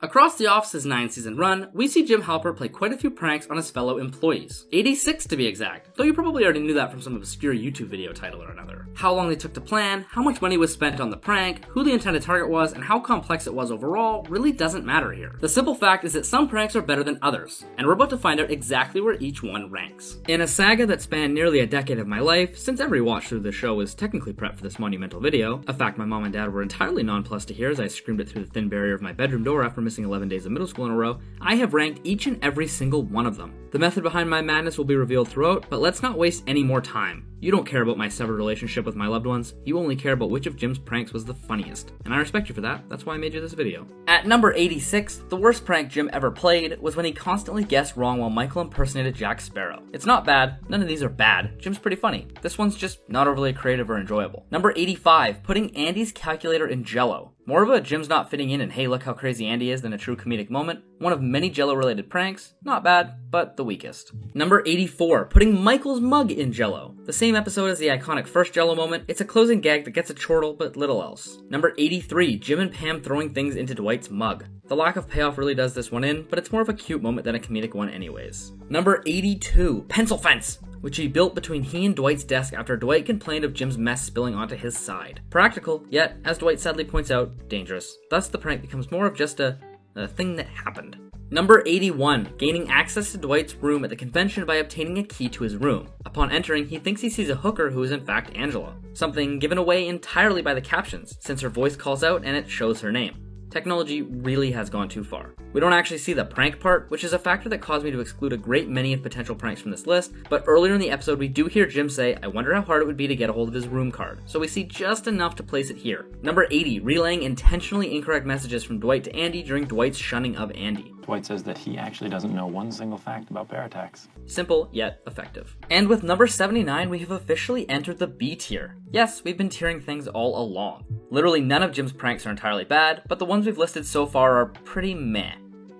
Across The Office's 9-season run, we see Jim Halpert play quite a few pranks on his fellow employees. 86 to be exact, though you probably already knew that from some obscure YouTube video title or another. How long they took to plan, how much money was spent on the prank, who the intended target was, and how complex it was overall really doesn't matter here. The simple fact is that some pranks are better than others, and we're about to find out exactly where each one ranks. In a saga that spanned nearly a decade of my life, since every watch through the show was technically prepped for this monumental video, a fact my mom and dad were entirely nonplussed to hear as I screamed it through the thin barrier of my bedroom door after missing 11 days of middle school in a row, I have ranked each and every single one of them. The method behind my madness will be revealed throughout, but let's not waste any more time. You don't care about my severed relationship with my loved ones, you only care about which of Jim's pranks was the funniest. And I respect you for that, that's why I made you this video. At number 86, the worst prank Jim ever played was when he constantly guessed wrong while Michael impersonated Jack Sparrow. It's not bad, none of these are bad, Jim's pretty funny. This one's just not overly creative or enjoyable. Number 85, putting Andy's calculator in Jell-O. More of a Jim's not fitting in and hey look how crazy Andy is than a true comedic moment. One of many Jell-O related pranks, not bad, but the weakest. Number 84, putting Michael's mug in Jell-O. The same episode as the iconic first Jell-O moment, it's a closing gag that gets a chortle but little else. Number 83, Jim and Pam throwing things into Dwight's mug. The lack of payoff really does this one in, but it's more of a cute moment than a comedic one anyways. Number 82, pencil fence, which he built between he and Dwight's desk after Dwight complained of Jim's mess spilling onto his side. Practical, yet, as Dwight sadly points out, dangerous. Thus, the prank becomes more of just a thing that happened. Number 81, gaining access to Dwight's room at the convention by obtaining a key to his room. Upon entering, he thinks he sees a hooker who is in fact Angela. Something given away entirely by the captions, since her voice calls out and it shows her name. Technology really has gone too far. We don't actually see the prank part, which is a factor that caused me to exclude a great many of potential pranks from this list, but earlier in the episode we do hear Jim say, I wonder how hard it would be to get a hold of his room card, so we see just enough to place it here. Number 80, relaying intentionally incorrect messages from Dwight to Andy during Dwight's shunning of Andy. Dwight says that he actually doesn't know one single fact about bear attacks. Simple, yet effective. And with number 79, we have officially entered the B tier. Yes, we've been tiering things all along. Literally none of Jim's pranks are entirely bad, but the ones we've listed so far are pretty meh.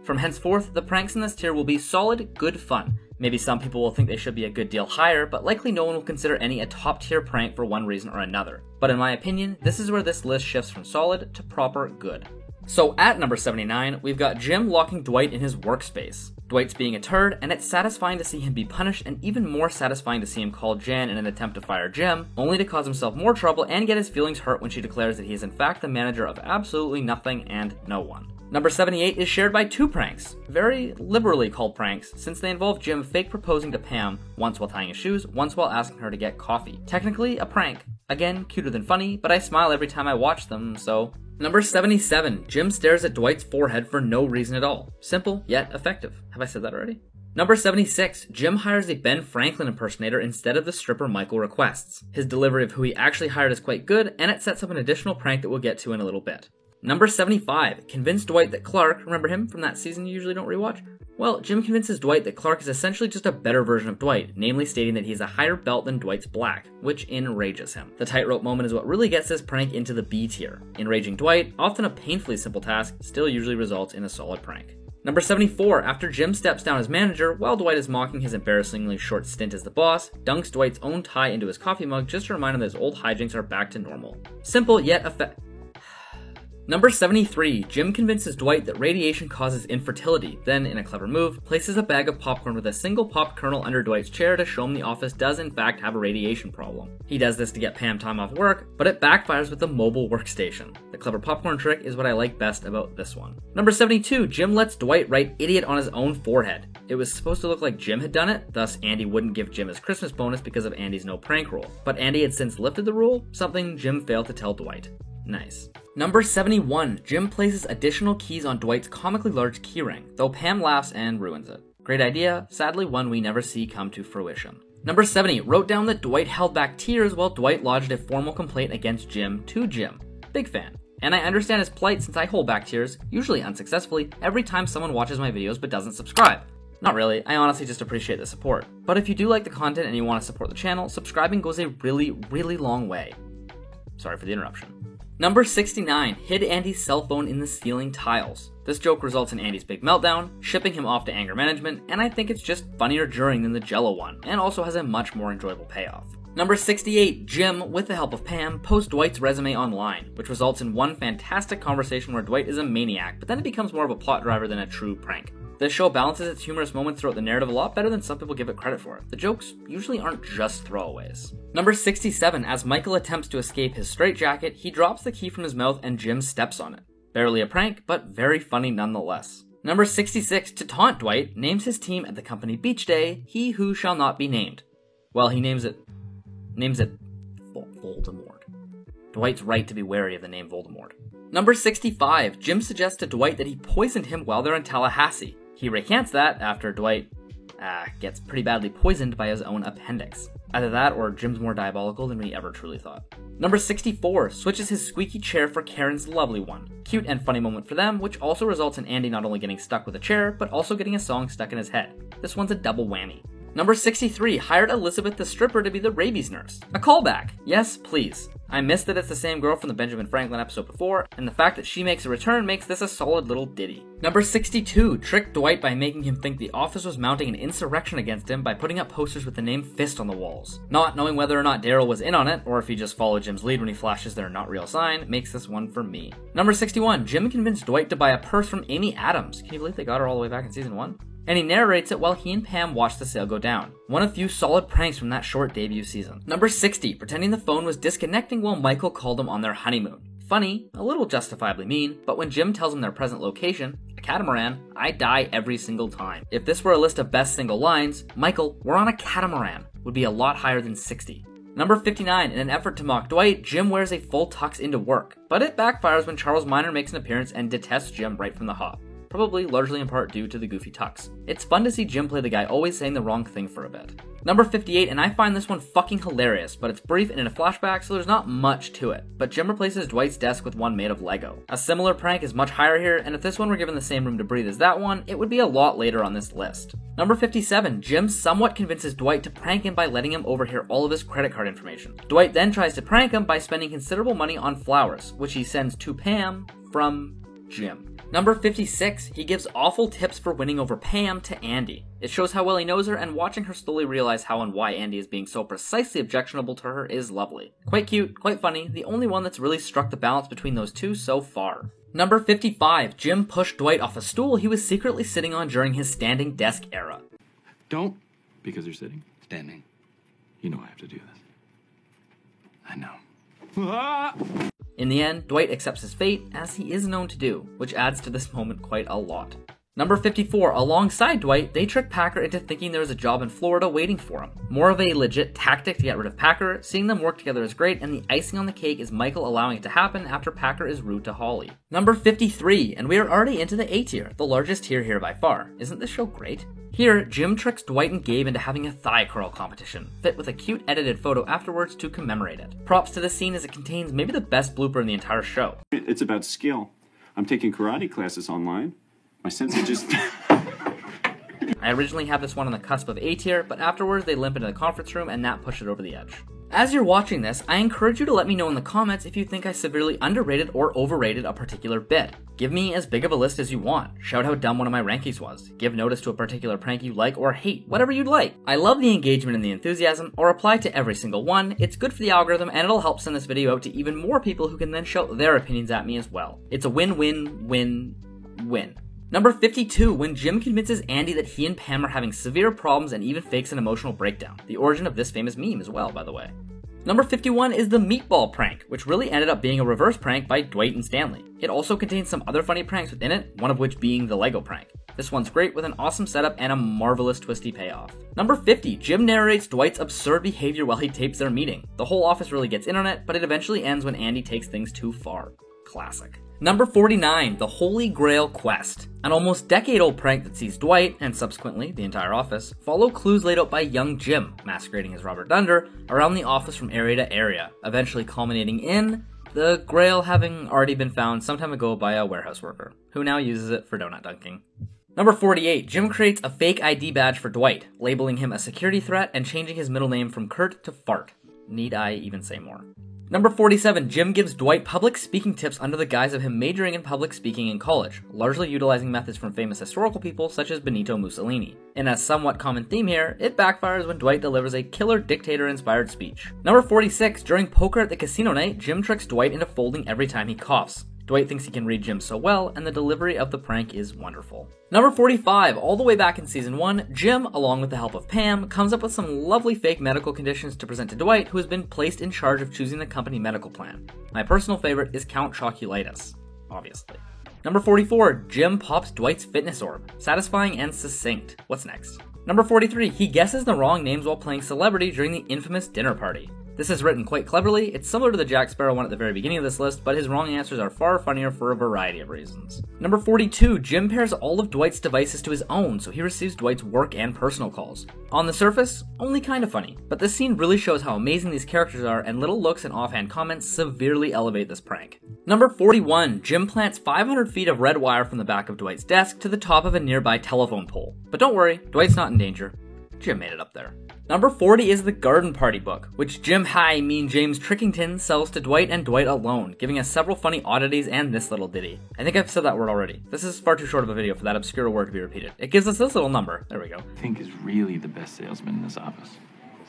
From henceforth, the pranks in this tier will be solid, good fun. Maybe some people will think they should be a good deal higher, but likely no one will consider any a top tier prank for one reason or another. But in my opinion, this is where this list shifts from solid to proper good. So at number 79, we've got Jim locking Dwight in his workspace. Dwight's being a turd, and it's satisfying to see him be punished, and even more satisfying to see him call Jan in an attempt to fire Jim, only to cause himself more trouble and get his feelings hurt when she declares that he is in fact the manager of absolutely nothing and no one. Number 78 is shared by two pranks, very liberally called pranks, since they involve Jim fake proposing to Pam, once while tying his shoes, once while asking her to get coffee. Technically a prank. Again, cuter than funny, but I smile every time I watch them, so... Number 77, Jim stares at Dwight's forehead for no reason at all. Simple, yet effective. Have I said that already? Number 76, Jim hires a Ben Franklin impersonator instead of the stripper Michael requests. His delivery of who he actually hired is quite good, and it sets up an additional prank that we'll get to in a little bit. Number 75, convince Dwight that Clark, remember him from that season you usually don't rewatch? Well, Jim convinces Dwight that Clark is essentially just a better version of Dwight, namely stating that he has a higher belt than Dwight's black, which enrages him. The tightrope moment is what really gets this prank into the B tier. Enraging Dwight, often a painfully simple task, still usually results in a solid prank. Number 74, after Jim steps down as manager, while Dwight is mocking his embarrassingly short stint as the boss, dunks Dwight's own tie into his coffee mug just to remind him that his old hijinks are back to normal. Simple yet effective. Number 73, Jim convinces Dwight that radiation causes infertility, then, in a clever move, places a bag of popcorn with a single popped kernel under Dwight's chair to show him the office does in fact have a radiation problem. He does this to get Pam time off work, but it backfires with the mobile workstation. The clever popcorn trick is what I like best about this one. Number 72, Jim lets Dwight write idiot on his own forehead. It was supposed to look like Jim had done it, thus Andy wouldn't give Jim his Christmas bonus because of Andy's no prank rule. But Andy had since lifted the rule, something Jim failed to tell Dwight. Nice. Number 71, Jim places additional keys on Dwight's comically large keyring, though Pam laughs and ruins it. Great idea, sadly one we never see come to fruition. Number 70, wrote down that Dwight held back tears while Dwight lodged a formal complaint against Jim to Jim. Big fan. And I understand his plight since I hold back tears, usually unsuccessfully, every time someone watches my videos but doesn't subscribe. Not really, I honestly just appreciate the support. But if you do like the content and you want to support the channel, subscribing goes a really, really long way. Sorry for the interruption. Number 69, hid Andy's cell phone in the ceiling tiles. This joke results in Andy's big meltdown, shipping him off to anger management, and I think it's just funnier during than the Jell-O one, and also has a much more enjoyable payoff. Number 68, Jim, with the help of Pam, posts Dwight's resume online, which results in one fantastic conversation where Dwight is a maniac, but then it becomes more of a plot driver than a true prank. This show balances its humorous moments throughout the narrative a lot better than some people give it credit for. The jokes usually aren't just throwaways. Number 67, as Michael attempts to escape his straitjacket, he drops the key from his mouth and Jim steps on it. Barely a prank, but very funny nonetheless. Number 66, to taunt Dwight, names his team at the company beach day, He Who Shall Not Be Named. Well, he names it Voldemort. Dwight's right to be wary of the name Voldemort. Number 65, Jim suggests to Dwight that he poisoned him while they're in Tallahassee. He recants that after Dwight gets pretty badly poisoned by his own appendix. Either that or Jim's more diabolical than we ever truly thought. Number 64, switches his squeaky chair for Karen's lovely one. Cute and funny moment for them, which also results in Andy not only getting stuck with a chair, but also getting a song stuck in his head. This one's a double whammy. Number 63, hired Elizabeth the stripper to be the rabies nurse. A callback. Yes, please. I missed that it's the same girl from the Benjamin Franklin episode before, and the fact that she makes a return makes this a solid little ditty. Number 62, tricked Dwight by making him think the office was mounting an insurrection against him by putting up posters with the name Fist on the walls. Not knowing whether or not Daryl was in on it, or if he just followed Jim's lead when he flashes their not real sign, makes this one for me. Number 61, Jim convinced Dwight to buy a purse from Amy Adams. Can you believe they got her all the way back in season 1? And he narrates it while he and Pam watch the sale go down. One of few solid pranks from that short debut season. Number 60, pretending the phone was disconnecting while Michael called him on their honeymoon. Funny, a little justifiably mean, but when Jim tells him their present location, a catamaran, I die every single time. If this were a list of best single lines, Michael, we're on a catamaran, would be a lot higher than 60. Number 59, in an effort to mock Dwight, Jim wears a full tux into work, but it backfires when Charles Minor makes an appearance and detests Jim right from the hop. Probably largely in part due to the goofy tux. It's fun to see Jim play the guy always saying the wrong thing for a bit. Number 58, and I find this one fucking hilarious, but it's brief and in a flashback, so there's not much to it. But Jim replaces Dwight's desk with one made of Lego. A similar prank is much higher here, and if this one were given the same room to breathe as that one, it would be a lot later on this list. Number 57, Jim somewhat convinces Dwight to prank him by letting him overhear all of his credit card information. Dwight then tries to prank him by spending considerable money on flowers, which he sends to Pam from Jim. Number 56, he gives awful tips for winning over Pam to Andy. It shows how well he knows her, and watching her slowly realize how and why Andy is being so precisely objectionable to her is lovely. Quite cute, quite funny, the only one that's really struck the balance between those two so far. Number 55, Jim pushed Dwight off a stool he was secretly sitting on during his standing desk era. Don't, because you're sitting. Standing. You know I have to do this. I know. In the end, Dwight accepts his fate, as he is known to do, which adds to this moment quite a lot. Number 54, alongside Dwight, they trick Packer into thinking there is a job in Florida waiting for him. More of a legit tactic to get rid of Packer, seeing them work together is great, and the icing on the cake is Michael allowing it to happen after Packer is rude to Holly. Number 53, and we are already into the A tier, the largest tier here by far. Isn't this show great? Here, Jim tricks Dwight and Gabe into having a thigh curl competition, fit with a cute edited photo afterwards to commemorate it. Props to this scene as it contains maybe the best blooper in the entire show. It's about skill. I'm taking karate classes online. My sensei just... I originally had this one on the cusp of A tier, but afterwards they limp into the conference room and that pushed it over the edge. As you're watching this, I encourage you to let me know in the comments if you think I severely underrated or overrated a particular bit. Give me as big of a list as you want. Shout how dumb one of my rankings was. Give notice to a particular prank you like or hate, whatever you'd like. I love the engagement and the enthusiasm, or reply to every single one. It's good for the algorithm and it'll help send this video out to even more people who can then shout their opinions at me as well. It's a win-win-win-win. Number 52, when Jim convinces Andy that he and Pam are having severe problems and even fakes an emotional breakdown. The origin of this famous meme as well, by the way. Number 51 is the meatball prank, which really ended up being a reverse prank by Dwight and Stanley. It also contains some other funny pranks within it, one of which being the Lego prank. This one's great with an awesome setup and a marvelous twisty payoff. Number 50, Jim narrates Dwight's absurd behavior while he tapes their meeting. The whole office really gets in on it, but it eventually ends when Andy takes things too far. Classic. Number 49, the Holy Grail Quest. An almost decade-old prank that sees Dwight, and subsequently the entire office, follow clues laid out by young Jim, masquerading as Robert Dunder, around the office from area to area, eventually culminating in the Grail having already been found some time ago by a warehouse worker, who now uses it for donut dunking. Number 48, Jim creates a fake ID badge for Dwight, labeling him a security threat and changing his middle name from Kurt to Fart. Need I even say more? Number 47, Jim gives Dwight public speaking tips under the guise of him majoring in public speaking in college, largely utilizing methods from famous historical people such as Benito Mussolini. In a somewhat common theme here, it backfires when Dwight delivers a killer dictator-inspired speech. Number 46, during poker at the casino night, Jim tricks Dwight into folding every time he coughs. Dwight thinks he can read Jim so well, and the delivery of the prank is wonderful. Number 45, all the way back in season 1, Jim, along with the help of Pam, comes up with some lovely fake medical conditions to present to Dwight, who has been placed in charge of choosing the company medical plan. My personal favorite is Count Choculatus, obviously. Number 44, Jim pops Dwight's fitness orb. Satisfying and succinct. What's next? Number 43, he guesses the wrong names while playing celebrity during the infamous dinner party. This is written quite cleverly. It's similar to the Jack Sparrow one at the very beginning of this list, but his wrong answers are far funnier for a variety of reasons. Number 42, Jim pairs all of Dwight's devices to his own, so he receives Dwight's work and personal calls. On the surface, only kind of funny, but this scene really shows how amazing these characters are, and little looks and offhand comments severely elevate this prank. Number 41, Jim plants 500 feet of red wire from the back of Dwight's desk to the top of a nearby telephone pole. But don't worry, Dwight's not in danger. Jim made it up there. Number 40 is the Garden Party book, which Jim James Trickington sells to Dwight and Dwight alone, giving us several funny oddities and this little ditty. I think I've said that word already. This is far too short of a video for that obscure word to be repeated. It gives us this little number. There we go. I think is really the best salesman in this office.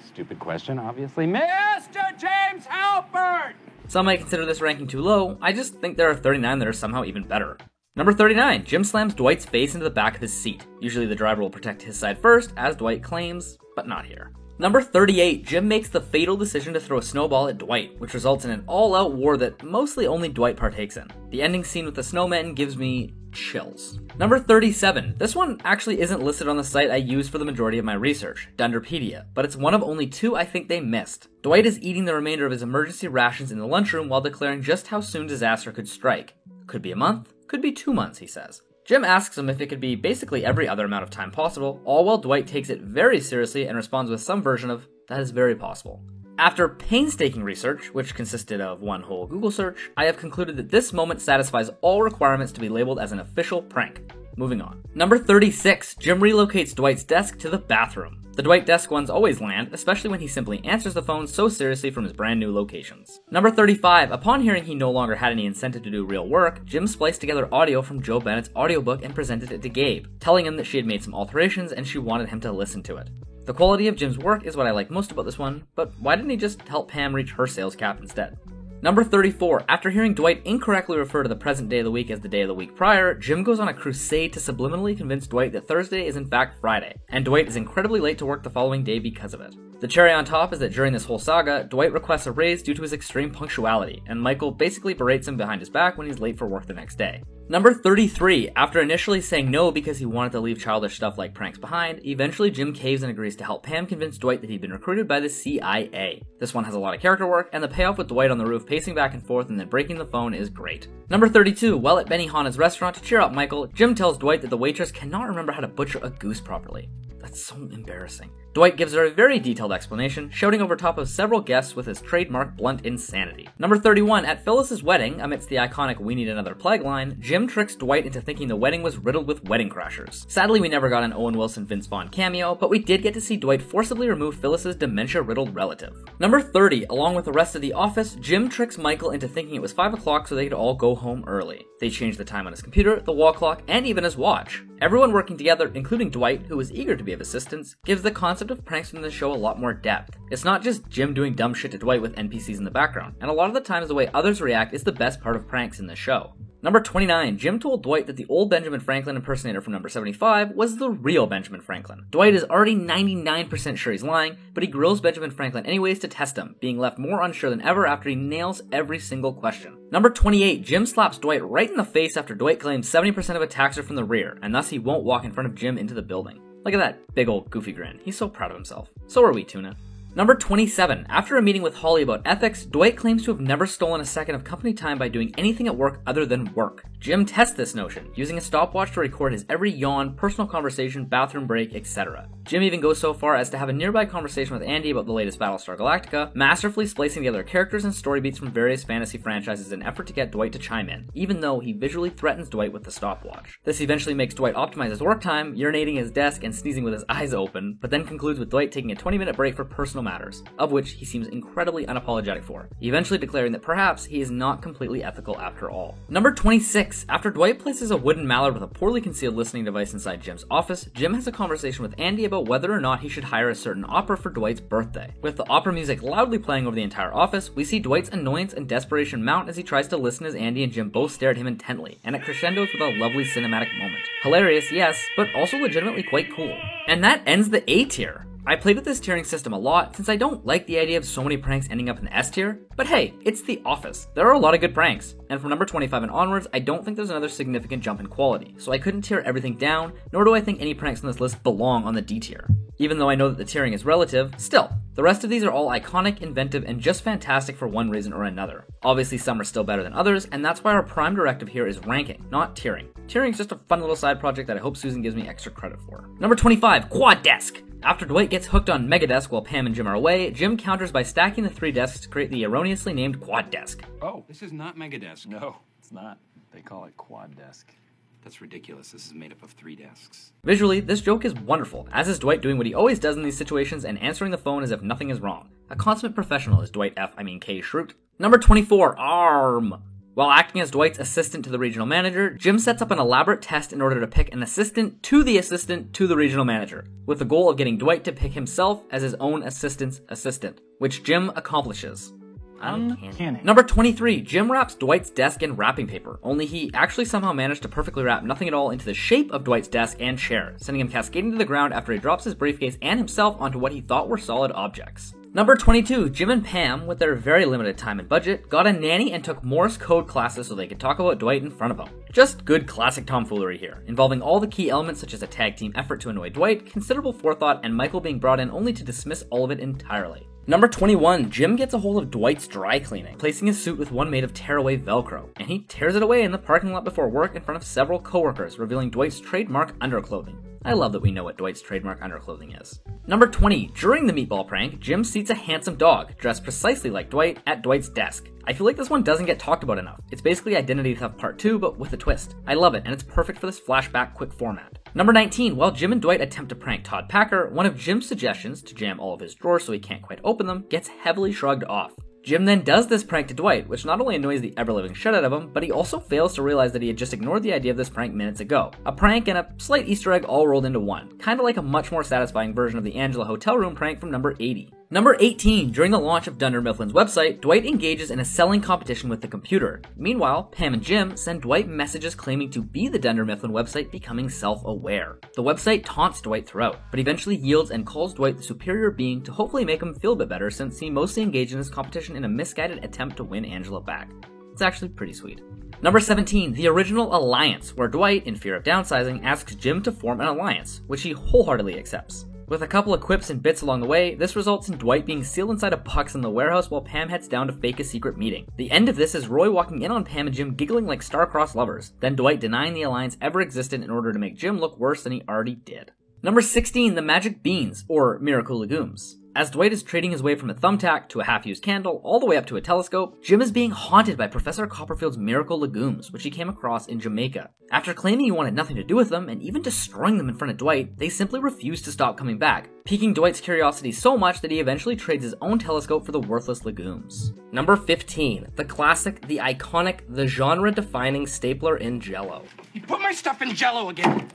Stupid question, obviously. Mr. James Halpert! Some might consider this ranking too low. I just think there are 39 that are somehow even better. Number 39, Jim slams Dwight's face into the back of his seat. Usually the driver will protect his side first, as Dwight claims, but not here. Number 38, Jim makes the fatal decision to throw a snowball at Dwight, which results in an all-out war that mostly only Dwight partakes in. The ending scene with the snowmen gives me chills. Number 37, this one actually isn't listed on the site I use for the majority of my research, Dunderpedia, but it's one of only two I think they missed. Dwight is eating the remainder of his emergency rations in the lunchroom while declaring just how soon disaster could strike. Could be a month, could be 2 months, he says. Jim asks him if it could be basically every other amount of time possible, all while Dwight takes it very seriously and responds with some version of, that is very possible. After painstaking research, which consisted of one whole Google search, I have concluded that this moment satisfies all requirements to be labeled as an official prank. Moving on. Number 36, Jim relocates Dwight's desk to the bathroom. The Dwight desk ones always land, especially when he simply answers the phone so seriously from his brand new locations. Number 35, upon hearing he no longer had any incentive to do real work, Jim spliced together audio from Joe Bennett's audiobook and presented it to Gabe, telling him that she had made some alterations and she wanted him to listen to it. The quality of Jim's work is what I like most about this one, but why didn't he just help Pam reach her sales cap instead? Number 34, after hearing Dwight incorrectly refer to the present day of the week as the day of the week prior, Jim goes on a crusade to subliminally convince Dwight that Thursday is in fact Friday, and Dwight is incredibly late to work the following day because of it. The cherry on top is that during this whole saga, Dwight requests a raise due to his extreme punctuality, and Michael basically berates him behind his back when he's late for work the next day. Number 33, after initially saying no because he wanted to leave childish stuff like pranks behind, eventually Jim caves and agrees to help Pam convince Dwight that he'd been recruited by the CIA. This one has a lot of character work, and the payoff with Dwight on the roof pacing back and forth and then breaking the phone is great. Number 32, while at Benihana's restaurant to cheer up Michael, Jim tells Dwight that the waitress cannot remember how to butcher a goose properly. That's so embarrassing. Dwight gives her a very detailed explanation, shouting over top of several guests with his trademark blunt insanity. Number 31, at Phyllis's wedding, amidst the iconic "We Need Another Plague" line, Jim tricks Dwight into thinking the wedding was riddled with wedding crashers. Sadly, we never got an Owen Wilson Vince Vaughn cameo, but we did get to see Dwight forcibly remove Phyllis's dementia-riddled relative. Number 30, along with the rest of the office, Jim tricks Michael into thinking it was 5 o'clock so they could all go home early. They changed the time on his computer, the wall clock, and even his watch. Everyone working together, including Dwight, who was eager to be of assistance, gives the concept of pranks from the show a lot more depth. It's not just Jim doing dumb shit to Dwight with NPCs in the background, and a lot of the times the way others react is the best part of pranks in the show. Number 29, Jim told Dwight that the old Benjamin Franklin impersonator from number 75 was the real Benjamin Franklin. Dwight is already 99% sure he's lying, but he grills Benjamin Franklin anyways to test him, being left more unsure than ever after he nails every single question. Number 28, Jim slaps Dwight right in the face after Dwight claims 70% of attacks are from the rear, and thus he won't walk in front of Jim into the building. Look at that big old goofy grin. He's so proud of himself. So are we, Tuna. Number 27, after a meeting with Holly about ethics, Dwight claims to have never stolen a second of company time by doing anything at work other than work. Jim tests this notion, using a stopwatch to record his every yawn, personal conversation, bathroom break, etc. Jim even goes so far as to have a nearby conversation with Andy about the latest Battlestar Galactica, masterfully splicing together characters and story beats from various fantasy franchises in an effort to get Dwight to chime in, even though he visually threatens Dwight with the stopwatch. This eventually makes Dwight optimize his work time, urinating his desk and sneezing with his eyes open, but then concludes with Dwight taking a 20-minute break for personal professional matters, of which he seems incredibly unapologetic for, eventually declaring that perhaps he is not completely ethical after all. Number 26. After Dwight places a wooden mallard with a poorly concealed listening device inside Jim's office, Jim has a conversation with Andy about whether or not he should hire a certain opera for Dwight's birthday. With the opera music loudly playing over the entire office, we see Dwight's annoyance and desperation mount as he tries to listen as Andy and Jim both stare at him intently, and it crescendos with a lovely cinematic moment. Hilarious, yes, but also legitimately quite cool. And that ends the A tier. I played with this tiering system a lot since I don't like the idea of so many pranks ending up in the S tier, but hey, it's The Office. There are a lot of good pranks, and from number 25 and onwards, I don't think there's another significant jump in quality, so I couldn't tier everything down, nor do I think any pranks on this list belong on the D tier. Even though I know that the tiering is relative, still, the rest of these are all iconic, inventive, and just fantastic for one reason or another. Obviously some are still better than others, and that's why our prime directive here is ranking, not tiering. Tiering is just a fun little side project that I hope Susan gives me extra credit for. Number 25, Quad Desk. After Dwight gets hooked on Megadesk while Pam and Jim are away, Jim counters by stacking the 3 desks to create the erroneously named Quad Desk. Oh, this is not Megadesk. No, it's not. They call it Quad Desk. That's ridiculous. This is made up of 3 desks. Visually, this joke is wonderful, as is Dwight doing what he always does in these situations and answering the phone as if nothing is wrong. A consummate professional is Dwight K. Schrute. Number 24, ARM. While acting as Dwight's assistant to the regional manager, Jim sets up an elaborate test in order to pick an assistant to the regional manager, with the goal of getting Dwight to pick himself as his own assistant's assistant, which Jim accomplishes. Uncanny. Number 23, Jim wraps Dwight's desk in wrapping paper, only he actually somehow managed to perfectly wrap nothing at all into the shape of Dwight's desk and chair, sending him cascading to the ground after he drops his briefcase and himself onto what he thought were solid objects. Number 22, Jim and Pam, with their very limited time and budget, got a nanny and took Morse code classes so they could talk about Dwight in front of them. Just good classic tomfoolery here, involving all the key elements such as a tag team effort to annoy Dwight, considerable forethought, and Michael being brought in only to dismiss all of it entirely. Number 21, Jim gets a hold of Dwight's dry cleaning, placing his suit with one made of tearaway Velcro, and he tears it away in the parking lot before work in front of several coworkers, revealing Dwight's trademark underclothing. I love that we know what Dwight's trademark underclothing is. Number 20, during the meatball prank, Jim seats a handsome dog, dressed precisely like Dwight, at Dwight's desk. I feel like this one doesn't get talked about enough. It's basically Identity Theft Part 2, but with a twist. I love it, and it's perfect for this flashback quick format. Number 19, while Jim and Dwight attempt to prank Todd Packer, one of Jim's suggestions, to jam all of his drawers so he can't quite open them, gets heavily shrugged off. Jim then does this prank to Dwight, which not only annoys the ever-living shit out of him, but he also fails to realize that he had just ignored the idea of this prank minutes ago. A prank and a slight Easter egg all rolled into one, kinda like a much more satisfying version of the Angela hotel room prank from number 80. Number 18, during the launch of Dunder Mifflin's website, Dwight engages in a selling competition with the computer. Meanwhile, Pam and Jim send Dwight messages claiming to be the Dunder Mifflin website becoming self-aware. The website taunts Dwight throughout, but eventually yields and calls Dwight the superior being to hopefully make him feel a bit better since he mostly engaged in this competition in a misguided attempt to win Angela back. It's actually pretty sweet. Number 17, the original alliance, where Dwight, in fear of downsizing, asks Jim to form an alliance, which he wholeheartedly accepts. With a couple of quips and bits along the way, this results in Dwight being sealed inside a box in the warehouse while Pam heads down to fake a secret meeting. The end of this is Roy walking in on Pam and Jim giggling like star-crossed lovers, then Dwight denying the alliance ever existed in order to make Jim look worse than he already did. Number 16, the magic beans, or miracle legumes. As Dwight is trading his way from a thumbtack to a half-used candle, all the way up to a telescope, Jim is being haunted by Professor Copperfield's miracle legumes, which he came across in Jamaica. After claiming he wanted nothing to do with them, and even destroying them in front of Dwight, they simply refuse to stop coming back, piquing Dwight's curiosity so much that he eventually trades his own telescope for the worthless legumes. Number 15, the classic, the iconic, the genre-defining stapler in Jell-O. You put my stuff in Jell-O again!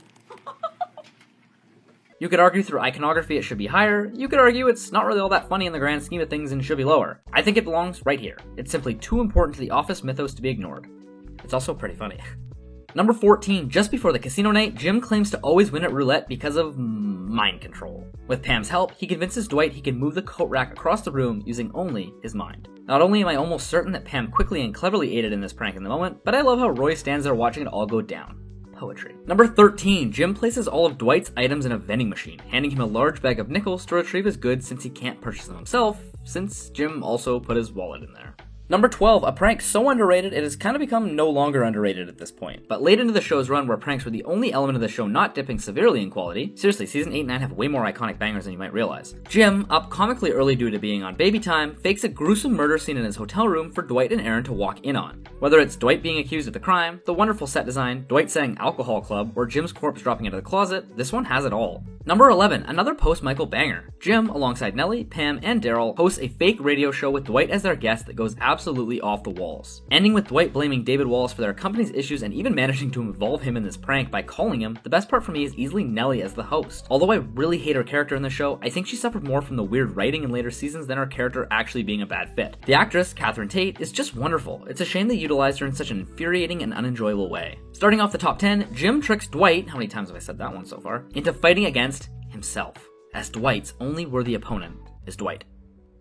You could argue through iconography it should be higher, you could argue it's not really all that funny in the grand scheme of things and should be lower. I think it belongs right here. It's simply too important to the Office mythos to be ignored. It's also pretty funny. Number 14, just before the casino night, Jim claims to always win at roulette because of mind control. With Pam's help, he convinces Dwight he can move the coat rack across the room using only his mind. Not only am I almost certain that Pam quickly and cleverly aided in this prank in the moment, but I love how Roy stands there watching it all go down. Poetry. Number 13, Jim places all of Dwight's items in a vending machine, handing him a large bag of nickels to retrieve his goods since he can't purchase them himself, since Jim also put his wallet in there. Number 12, a prank so underrated it has kind of become no longer underrated at this point. But late into the show's run, where pranks were the only element of the show not dipping severely in quality, seriously, season 8 and 9 have way more iconic bangers than you might realize. Jim, up comically early due to being on baby time, fakes a gruesome murder scene in his hotel room for Dwight and Aaron to walk in on. Whether it's Dwight being accused of the crime, the wonderful set design, Dwight saying alcohol club, or Jim's corpse dropping into the closet, this one has it all. Number 11, another post-Michael banger. Jim, alongside Nellie, Pam, and Daryl, hosts a fake radio show with Dwight as their guest that goes absolutely off the walls. Ending with Dwight blaming David Wallace for their company's issues and even managing to involve him in this prank by calling him, the best part for me is easily Nellie as the host. Although I really hate her character in the show, I think she suffered more from the weird writing in later seasons than her character actually being a bad fit. The actress, Catherine Tate, is just wonderful. It's a shame they utilized her in such an infuriating and unenjoyable way. Starting off the top 10, Jim tricks Dwight, how many times have I said that one so far, into fighting against himself, as Dwight's only worthy opponent is Dwight,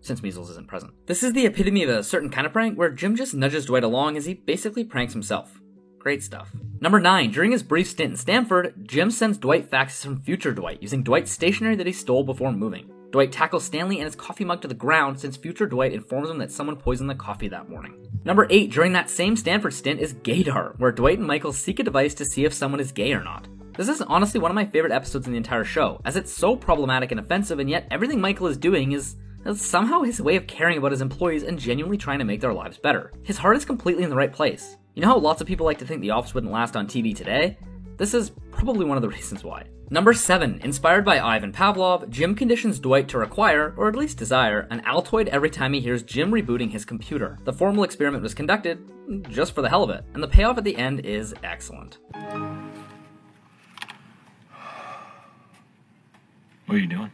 since Measles isn't present. This is the epitome of a certain kind of prank where Jim just nudges Dwight along as he basically pranks himself. Great stuff. Number 9, during his brief stint in Stanford, Jim sends Dwight faxes from future Dwight using Dwight's stationery that he stole before moving. Dwight tackles Stanley and his coffee mug to the ground since future Dwight informs him that someone poisoned the coffee that morning. Number 8, during that same Stanford stint is Gaydar, where Dwight and Michael seek a device to see if someone is gay or not. This is honestly one of my favorite episodes in the entire show, as it's so problematic and offensive, and yet everything Michael is doing is somehow his way of caring about his employees and genuinely trying to make their lives better. His heart is completely in the right place. You know how lots of people like to think The Office wouldn't last on TV today? This is probably one of the reasons why. Number 7, inspired by Ivan Pavlov, Jim conditions Dwight to require, or at least desire, an Altoid every time he hears Jim rebooting his computer. The formal experiment was conducted just for the hell of it, and the payoff at the end is excellent. What are you doing?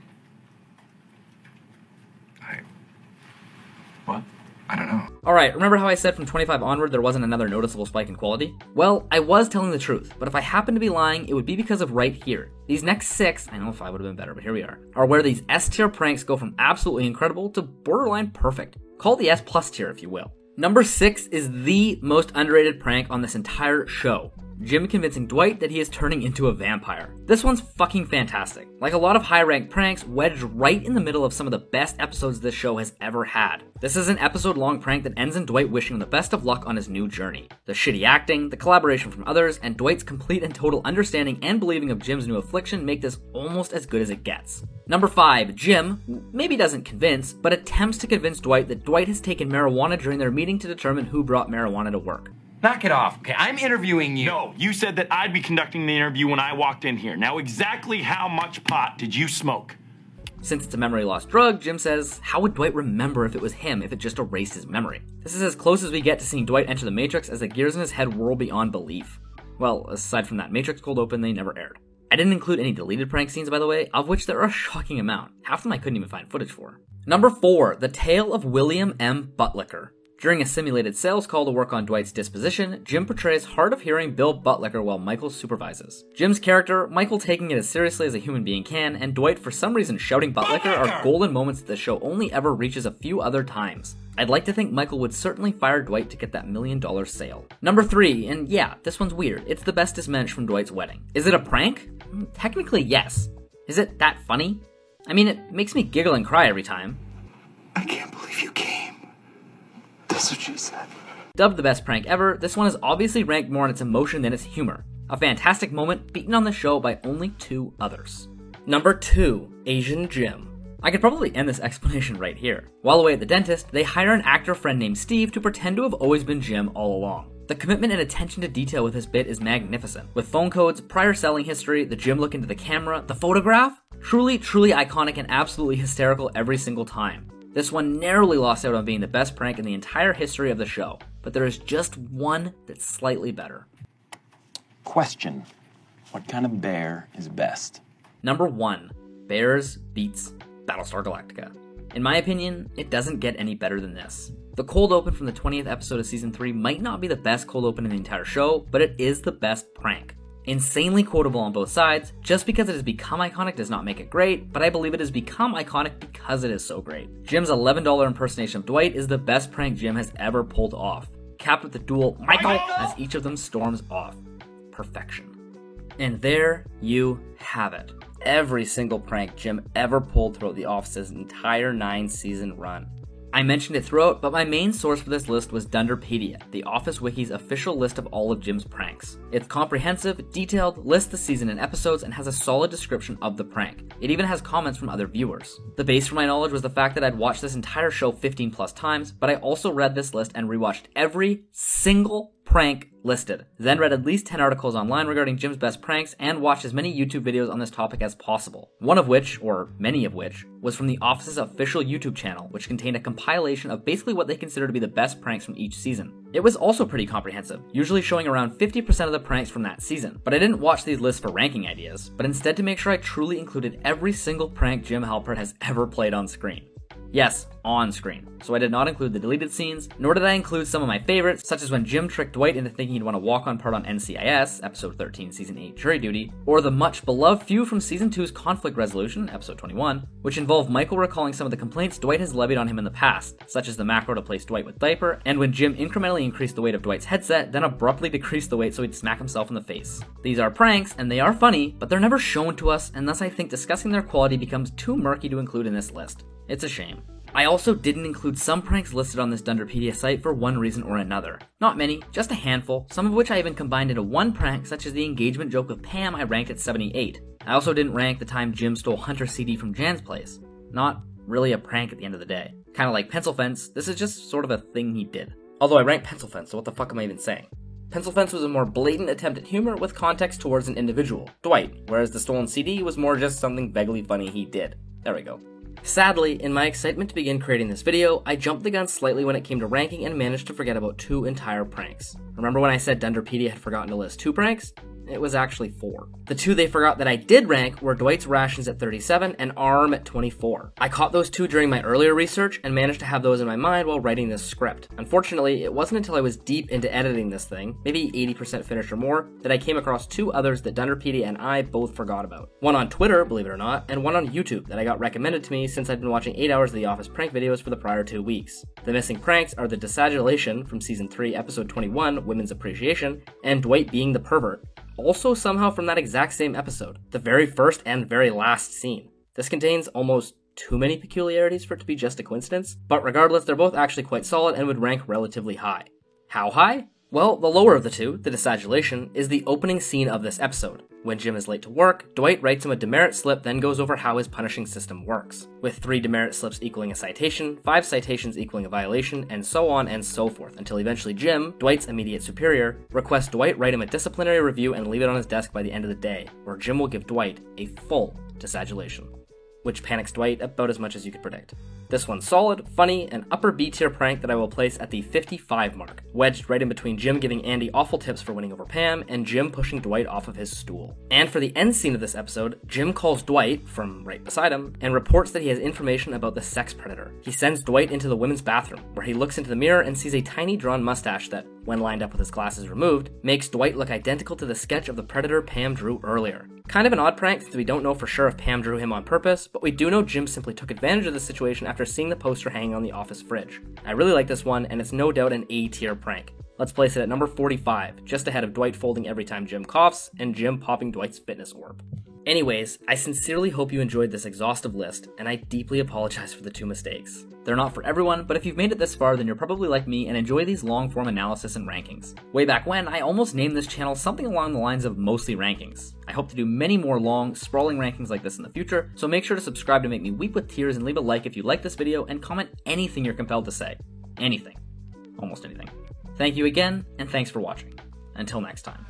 What? I don't know. Alright, remember how I said from 25 onward there wasn't another noticeable spike in quality? Well, I was telling the truth, but if I happen to be lying, it would be because of right here. These next 6, I know 5 would have been better, but here we are where these S-tier pranks go from absolutely incredible to borderline perfect. Call it the S+ tier if you will. Number 6 is the most underrated prank on this entire show. Jim convincing Dwight that he is turning into a vampire. This one's fucking fantastic. Like a lot of high-ranked pranks, wedged right in the middle of some of the best episodes this show has ever had. This is an episode-long prank that ends in Dwight wishing him the best of luck on his new journey. The shitty acting, the collaboration from others, and Dwight's complete and total understanding and believing of Jim's new affliction make this almost as good as it gets. Number 5, Jim, maybe doesn't convince, but attempts to convince Dwight that Dwight has taken marijuana during their meeting to determine who brought marijuana to work. Knock it off, okay? I'm interviewing you. No, you said that I'd be conducting the interview when I walked in here. Now, exactly how much pot did you smoke? Since it's a memory loss drug, Jim says, how would Dwight remember if it was him if it just erased his memory? This is as close as we get to seeing Dwight enter the Matrix as the gears in his head whirl beyond belief. Well, aside from that Matrix cold open they never aired. I didn't include any deleted prank scenes, by the way, of which there are a shocking amount. Half of them I couldn't even find footage for. Number 4, the tale of William M. Buttlicker. During a simulated sales call to work on Dwight's disposition, Jim portrays hard-of-hearing Bill Buttlicker while Michael supervises. Jim's character, Michael taking it as seriously as a human being can, and Dwight for some reason shouting Buttlicker are golden moments that the show only ever reaches a few other times. I'd like to think Michael would certainly fire Dwight to get that $1 million sale. Number 3, and yeah, this one's weird, it's the bestest mensch from Dwight's wedding. Is it a prank? Technically, yes. Is it that funny? I mean, it makes me giggle and cry every time. I can't believe you came. That's what she said. Dubbed the best prank ever, this one is obviously ranked more on its emotion than its humor. A fantastic moment beaten on the show by only 2 others. Number 2, Asian Jim. I could probably end this explanation right here. While away at the dentist, they hire an actor friend named Steve to pretend to have always been Jim all along. The commitment and attention to detail with this bit is magnificent. With phone codes, prior selling history, the Jim look into the camera, the photograph, truly iconic and absolutely hysterical every single time. This one narrowly lost out on being the best prank in the entire history of the show, but there is just one that's slightly better. Question. What kind of bear is best? Number 1, Bears beats Battlestar Galactica. In my opinion, it doesn't get any better than this. The cold open from the 20th episode of season 3 might not be the best cold open in the entire show, but it is the best prank. Insanely quotable on both sides. Just because it has become iconic does not make it great, but I believe it has become iconic because it is so great. Jim's $11 impersonation of Dwight is the best prank Jim has ever pulled off, capped with the dual Michael as each of them storms off. Perfection. And there you have it. Every single prank Jim ever pulled throughout The Office's entire 9-season run. I mentioned it throughout, but my main source for this list was Dunderpedia, the Office Wiki's official list of all of Jim's pranks. It's comprehensive, detailed, lists the season and episodes, and has a solid description of the prank. It even has comments from other viewers. The base for my knowledge was the fact that I'd watched this entire show 15 plus times, but I also read this list and rewatched every single prank listed. Then read at least 10 articles online regarding Jim's best pranks and watched as many YouTube videos on this topic as possible. One of which, or many of which, was from the Office's official YouTube channel, which contained a compilation of basically what they consider to be the best pranks from each season. It was also pretty comprehensive, usually showing around 50% of the pranks from that season. But I didn't watch these lists for ranking ideas, but instead to make sure I truly included every single prank Jim Halpert has ever played on screen. Yes, on screen. So I did not include the deleted scenes, nor did I include some of my favorites, such as when Jim tricked Dwight into thinking he'd won a walk-on part on NCIS, episode 13, season 8, Jury Duty, or the much beloved few from season 2's Conflict Resolution, episode 21, which involve Michael recalling some of the complaints Dwight has levied on him in the past, such as the macro to place Dwight with diaper, and when Jim incrementally increased the weight of Dwight's headset, then abruptly decreased the weight so he'd smack himself in the face. These are pranks, and they are funny, but they're never shown to us, and thus I think discussing their quality becomes too murky to include in this list. It's a shame. I also didn't include some pranks listed on this Dunderpedia site for one reason or another. Not many, just a handful, some of which I even combined into one prank, such as the engagement joke with Pam I ranked at 78. I also didn't rank the time Jim stole Hunter's CD from Jan's place. Not really a prank at the end of the day. Kinda like Pencil Fence, this is just sort of a thing he did. Although I ranked Pencil Fence, so what the fuck am I even saying? Pencil Fence was a more blatant attempt at humor with context towards an individual, Dwight, whereas the stolen CD was more just something vaguely funny he did. There we go. Sadly, in my excitement to begin creating this video, I jumped the gun slightly when it came to ranking and managed to forget about 2 entire pranks. Remember when I said Dunderpedia had forgotten to list 2 pranks? It was actually 4. The 2 they forgot that I did rank were Dwight's rations at 37 and Arm at 24. I caught those 2 during my earlier research and managed to have those in my mind while writing this script. Unfortunately, it wasn't until I was deep into editing this thing, maybe 80% finished or more, that I came across 2 others that Dunderpedia and I both forgot about. One on Twitter, believe it or not, and one on YouTube that I got recommended to me since I'd been watching 8 hours of The Office prank videos for the prior 2 weeks. The missing pranks are the Desagulation from season 3, episode 21, Women's Appreciation, and Dwight being the pervert. Also somehow from that exact same episode, the very first and very last scene. This contains almost too many peculiarities for it to be just a coincidence, but regardless, they're both actually quite solid and would rank relatively high. How high? Well, the lower of the 2, the Desagulation, is the opening scene of this episode. When Jim is late to work, Dwight writes him a demerit slip, then goes over how his punishing system works, with 3 demerit slips equaling a citation, 5 citations equaling a violation, and so on and so forth, until eventually Jim, Dwight's immediate superior, requests Dwight write him a disciplinary review and leave it on his desk by the end of the day, where Jim will give Dwight a full Desagulation, which panics Dwight about as much as you could predict. This one's solid, funny, and upper B-tier prank that I will place at the 55 mark, wedged right in between Jim giving Andy awful tips for winning over Pam and Jim pushing Dwight off of his stool. And for the end scene of this episode, Jim calls Dwight, from right beside him, and reports that he has information about the sex predator. He sends Dwight into the women's bathroom, where he looks into the mirror and sees a tiny drawn mustache that, when lined up with his glasses removed, makes Dwight look identical to the sketch of the predator Pam drew earlier. Kind of an odd prank since we don't know for sure if Pam drew him on purpose, but we do know Jim simply took advantage of the situation after seeing the poster hanging on the office fridge. I really like this one, and it's no doubt an A-tier prank. Let's place it at number 45, just ahead of Dwight folding every time Jim coughs, and Jim popping Dwight's fitness orb. Anyways, I sincerely hope you enjoyed this exhaustive list, and I deeply apologize for the 2 mistakes. They're not for everyone, but if you've made it this far, then you're probably like me and enjoy these long-form analysis and rankings. Way back when, I almost named this channel something along the lines of Mostly Rankings. I hope to do many more long, sprawling rankings like this in the future, so make sure to subscribe to make me weep with tears and leave a like if you like this video and comment anything you're compelled to say. Anything. Almost anything. Thank you again, and thanks for watching. Until next time.